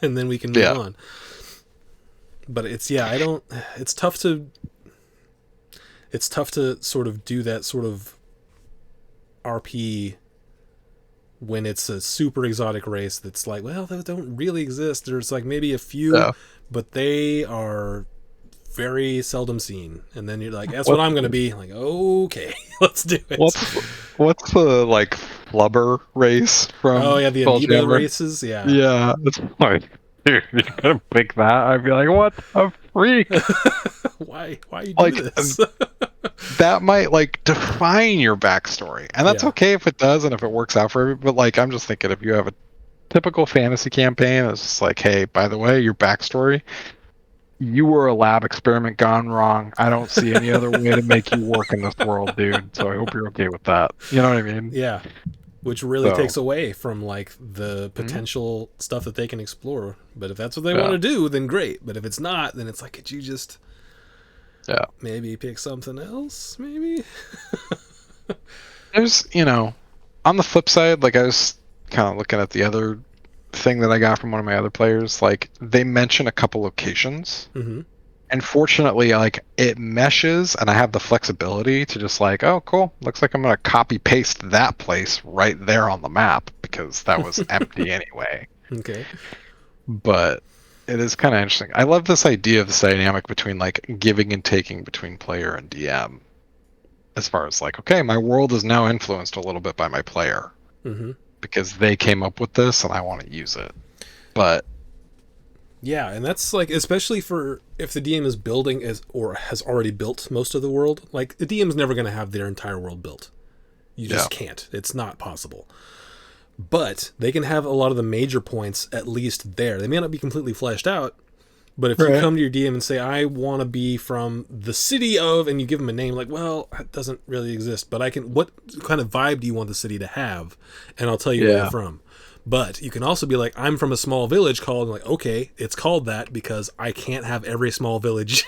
and then we can move
yeah,
on. But I don't. It's tough to sort of do that sort of RP when it's a super exotic race that's like, well, they don't really exist. There's like maybe a few,
yeah.
but they are very seldom seen. And then you're like, that's what
What
I'm going to be. Like, okay, let's do it.
what's what's the like flubber race
Oh
from
yeah, the amoeba
Spelljammer?
races. Yeah.
Yeah, it's like, dude, you're gonna pick that? I'd be like, what a freak!
Why you do
Like,
this?
that might like define your backstory, and that's
Yeah.
okay if it does and if it works out for everybody. But like, I'm just thinking, if you have a typical fantasy campaign, it's just like, hey, by the way, your backstory, you were a lab experiment gone wrong. I don't see any other way to make you work in this world, dude. So I hope you're okay with that. You know what I mean?
Yeah. Which really
So,
takes away from like the
mhm,
potential stuff that they can explore. But if that's what they want
yeah,
to do, then great. But if it's not, then it's like, could you just
yeah.
maybe pick something else? Maybe.
There's, on the flip side, like I was kind of looking at the other thing that I got from one of my other players. Like they mention a couple locations,
Mm-hmm.
and fortunately, like it meshes, and I have the flexibility to just like, oh, cool. Looks like I'm gonna copy paste that place right there on the map because that was empty anyway.
Okay.
But it is kind of interesting. I love this idea of this dynamic between like giving and taking between player and DM. As far as like, okay, my world is now influenced a little bit by my player
Mm-hmm.
because they came up with this and I want to use it. But
Yeah, and that's like, especially for if the DM is building or has already built most of the world. Like the DM's never going to have their entire world built. You
yeah,
just can't. It's not possible. But they can have a lot of the major points at least there. They may not be completely fleshed out, but if you
right,
come to your DM and say, I want to be from the city of, and you give them a name, like, well, that doesn't really exist, but what kind of vibe do you want the city to have? And I'll tell you where you're
yeah,
from. But you can also be like, I'm from a small village called, like, okay, it's called that because I can't have every small village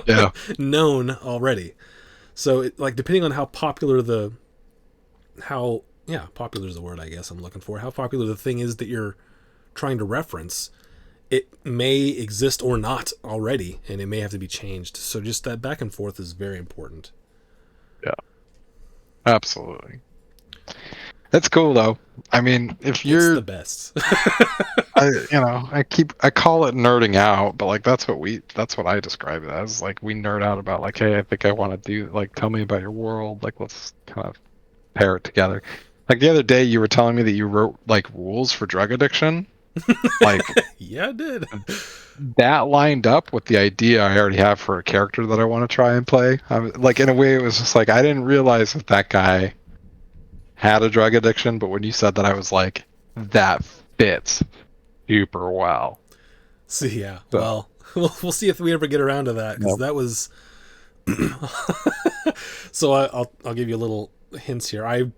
yeah,
known already. So, like, depending on how popular popular is the word I guess I'm looking for, how popular the thing is that you're trying to reference, it may exist or not already, and it may have to be changed. So just that back and forth is very important.
yeah, absolutely. That's cool though. I mean, if
It's the
you're,
best.
I call it nerding out, but like that's what I describe it as. Like we nerd out about like, hey, I think I want to do like, tell me about your world. Like let's kind of pair it together. Like the other day, you were telling me that you wrote like rules for drug addiction. Like
Yeah, I did.
that lined up with the idea I already have for a character that I want to try and play. Like in a way, it was just like I didn't realize that guy had a drug addiction, but when you said that, I was like, that fits super well.
So yeah,
So,
well, we'll see if we ever get around to that, because
yep.
that was. So I'll give you a little hints here. I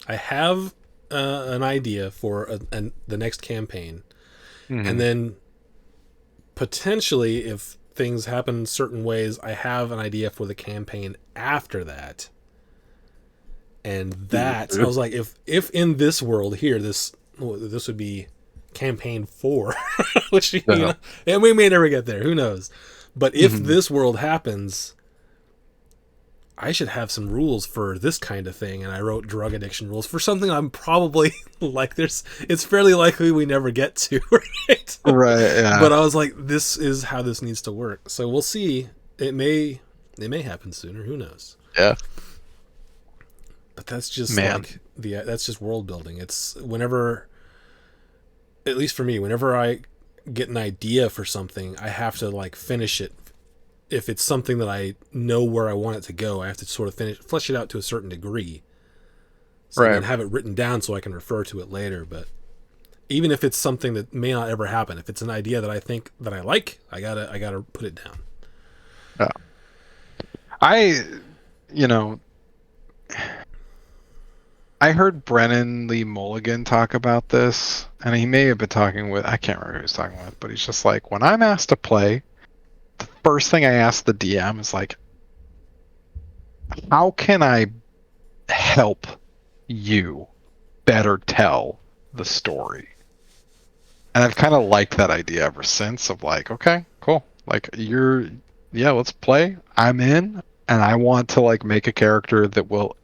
I have an idea for the next campaign, and
Hmm.
then potentially, if things happen certain ways, I have an idea for the campaign after that. And that I was like, if in this world here, this would be campaign 4, which
Yeah.
and we may never get there. Who knows? But if
Hmm.
this world happens, I should have some rules for this kind of thing, and I wrote drug addiction rules for something I'm probably like. It's fairly likely we never get to, right?
Right. Yeah.
But I was like, this is how this needs to work. So we'll see. It may happen sooner. Who knows?
Yeah.
But that's just
Man.
like that's just world building. It's whenever, at least for me, whenever I get an idea for something, I have to like finish it. If it's something that I know where I want it to go, I have to sort of flesh it out to a certain degree, so
Right.
then have it written down so I can refer to it later. But even if it's something that may not ever happen, if it's an idea that I think that I like, I gotta put it down.
Yeah. I, you know, I heard Brennan Lee Mulligan talk about this, and he may have been talking with, I can't remember who he was talking with, but he's just like, when I'm asked to play, the first thing I ask the DM is like, how can I help you better tell the story? And I've kind of liked that idea ever since of like, okay, cool. Like yeah, let's play. I'm in, and I want to like make a character that will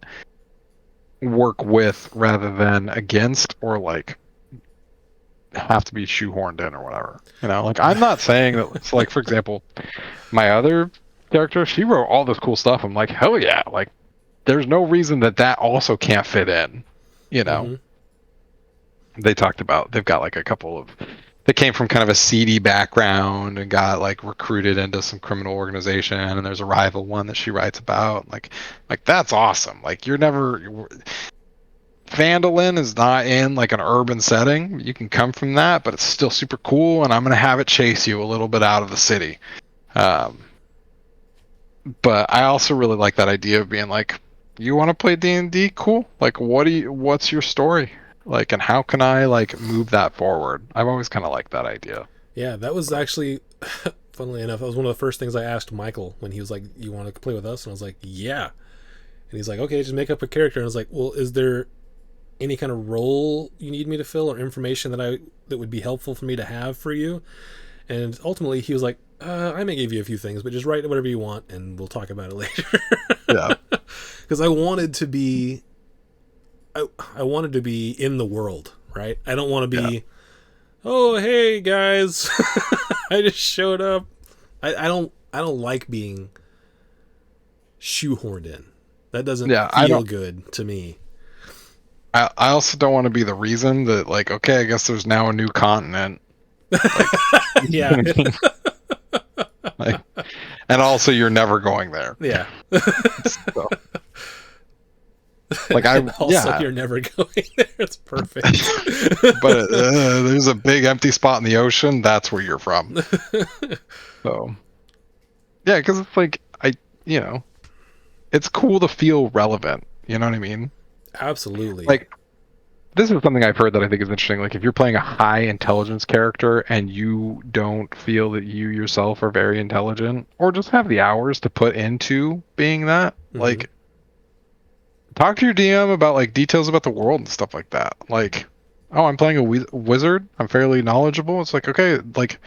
work with rather than against or like have to be shoehorned in or whatever. Like I'm not saying that. So like for example, my other character, she wrote all this cool stuff. I'm like, hell yeah! Like there's no reason that also can't fit in. You know,
Mm-hmm.
they talked about they've got like a couple of they came from kind of a seedy background and got like recruited into some criminal organization, and there's a rival one that she writes about. Like that's awesome. Like Vandalin is not in like an urban setting. You can come from that, but it's still super cool, and I'm gonna have it chase you a little bit out of the city. Um, but I also really like that idea of being like, you want to play D&D? Cool. Like, what's your story? Like, and how can I like move that forward? I've always kind of liked that idea.
Yeah, that was actually, funnily enough, that was one of the first things I asked Michael when he was like, "You want to play with us?" And I was like, "Yeah." And he's like, "Okay, just make up a character." And I was like, "Well, is there any kind of role you need me to fill or information that would be helpful for me to have for you?" And ultimately, he was like, "I may give you a few things, but just write whatever you want, and we'll talk about it later."
Yeah.
Because I wanted to be, I wanted to be in the world, right? I don't want to be,
Yeah.
oh hey guys, I just showed up. I don't like being shoehorned in. That doesn't
Yeah. I
feel
don't.
good to me.
I also don't want to be the reason that like, okay, I guess there's now a new continent. Like,
Yeah.
like, and also you're never going there.
Yeah.
So, like I
And also,
yeah.
you're never going there. It's perfect.
But there's a big empty spot in the ocean. That's where you're from. So yeah, because it's like you know, it's cool to feel relevant. You know what I mean?
Absolutely.
Like this is something I've heard that I think is interesting. Like if you're playing a high intelligence character and you don't feel that you yourself are very intelligent, or just have the hours to put into being that, like talk to your DM about like details about the world and stuff like that. Like, oh, I'm playing a wizard. I'm fairly knowledgeable. It's like, okay, like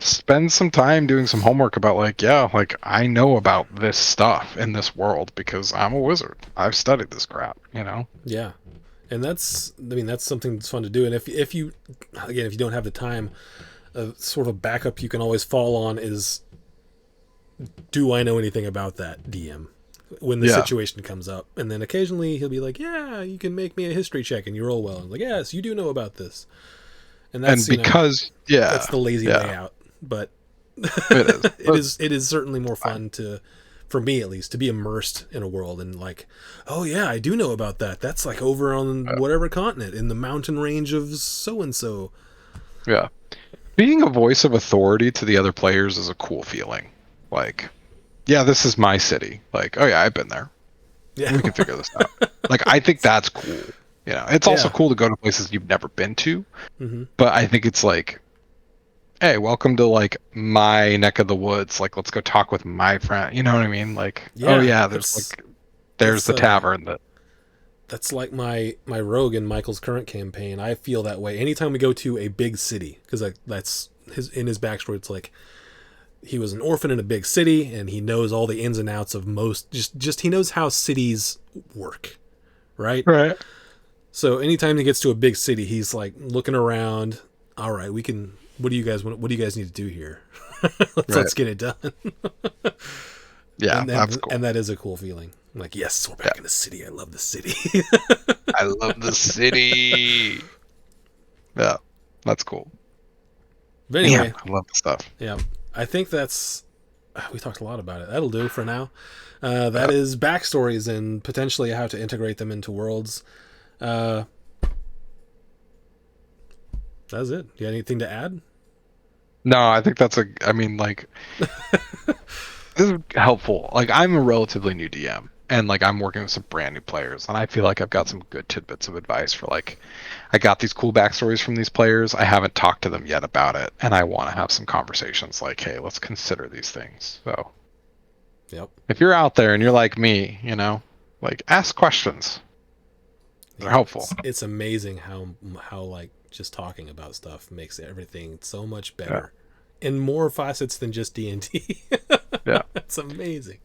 spend some time doing some homework about like, yeah, like I know about this stuff in this world because I'm a wizard. I've studied this crap, you know?
Yeah. And that's something that's fun to do. And if you don't have the time, sort of a backup you can always fall on is, do I know anything about that DM when the
Yeah.
situation comes up? And then occasionally he'll be like, yeah, you can make me a history check, and you roll well. I'm like, yes, you do know about this. And
And
that's,
because
that's the lazy way out. But
it is.
it is certainly more fun for me at least, to be immersed in a world and like, oh yeah, I do know about that. That's like over on whatever continent in the mountain range of so and so.
Yeah. Being a voice of authority to the other players is a cool feeling. Like, yeah, this is my city. Like, oh yeah, I've been there.
Yeah.
We can figure this out. Like, I think that's cool. It's also
Yeah.
cool to go to places you've never been to.
Mm-hmm.
But I think it's like, hey, welcome to like my neck of the woods. Like, let's go talk with my friend. You know what I mean? Like, oh yeah, there's the tavern that.
That's like my rogue in Michael's current campaign. I feel that way anytime we go to a big city, because that's in his backstory. It's like he was an orphan in a big city, and he knows all the ins and outs of most. Just he knows how cities work, right?
Right.
So anytime he gets to a big city, he's like looking around. All right, we can. What do you guys want? What do you guys need to do here? Let's get it done.
Yeah,
and
that's cool.
And that is a cool feeling. I'm like, yes, we're back in the city. I love the city.
I love the city. Yeah, that's cool.
But anyway,
man, I love the stuff.
Yeah, I think that's. We talked a lot about it. That'll do for now. That is backstories and potentially how to integrate them into worlds. That's it. Do you have anything to add?
No, I think that's I mean, like, this is helpful. Like, I'm a relatively new DM, and like, I'm working with some brand new players, and I feel like I've got some good tidbits of advice for like, I got these cool backstories from these players. I haven't talked to them yet about it, and I want to have some conversations. Like, hey, let's consider these things. So,
Yep.
if you're out there and you're like me, you know, like, ask questions. They're helpful.
It's amazing how like just talking about stuff makes everything so much better, in more facets than just D&D.
Yeah,
it's amazing.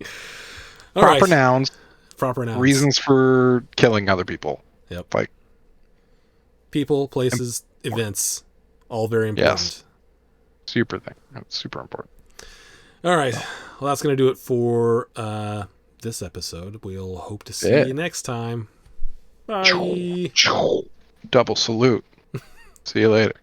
Proper nouns.
Proper nouns.
Reasons for killing other people.
Yep.
Like
people, places, events, all very important.
Yes. Super thing. That's super important.
All right. Well, that's going to do it for this episode. We'll hope to see you next time. Bye.
Double salute. See you later.